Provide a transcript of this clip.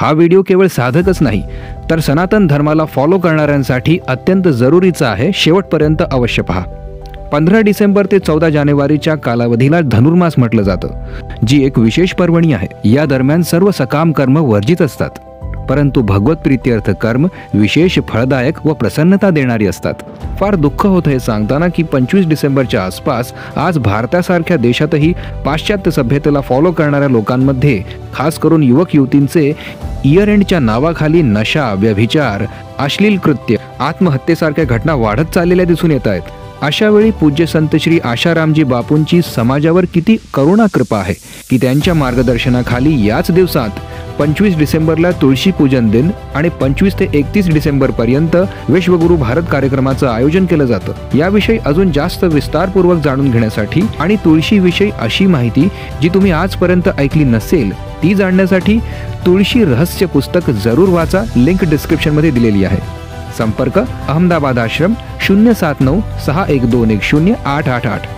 हा व्हिडिओ केवळ साधकच नाही तर सनातन धर्माला फॉलो करणाऱ्यांसाठी अत्यंत जरुरीचा आहे। शेवटपर्यंत अवश्य पहा। 15 डिसेंबर ते 14 जानेवारीच्या कालावधीला धनुर्मास म्हटलं जातं, जी एक विशेष पर्वणी आहे। या दरम्यान सर्व सकाम कर्म वर्जित असतात, परंतु भगवत प्रीत्यर्थ कर्म विशेष फळदायक व प्रसन्नता देणारी असतात। फार दुःख होतं हे सांगताना की 25 डिसेंबरच्या आसपास आज भारतासारख्या देशातही पाश्चात्य सभ्यतेला फॉलो करणाऱ्या लोकांमध्ये खास करून युवक युवतींचे इयर एंडच्या नावाखाली नशा, व्यभिचार, अश्लील कृत्य, आत्महत्येसारख्या घटना वाढत चाललेल्या दिसून येत आहेत। अशा वेळी पूज्य संत श्री आशारामजी बापूंची समाजावर किती करुणा कृपा आहे की त्यांच्या मार्गदर्शनाखाली याच दिवसात 25 डिसेंबरला तुळशी पूजन दिन आणि 25 ते 31 डिसेंबर पर्यंत विश्वगुरु भारत कार्यक्रमाचं आयोजन केलं जातं। याविषयी अजून जास्त विस्तारपूर्वक जाणून घेण्यासाठी आणि तुळशी विषयी अशी माहिती जी तुम्ही आजपर्यंत ऐकली नसेल ती जाणण्यासाठी तुळशी रहस्य पुस्तक जरूर वाचा। लिंक डिस्क्रिप्शन मध्ये दिलेली आहे। संपर्क अहमदाबाद आश्रम 079 6121 0888।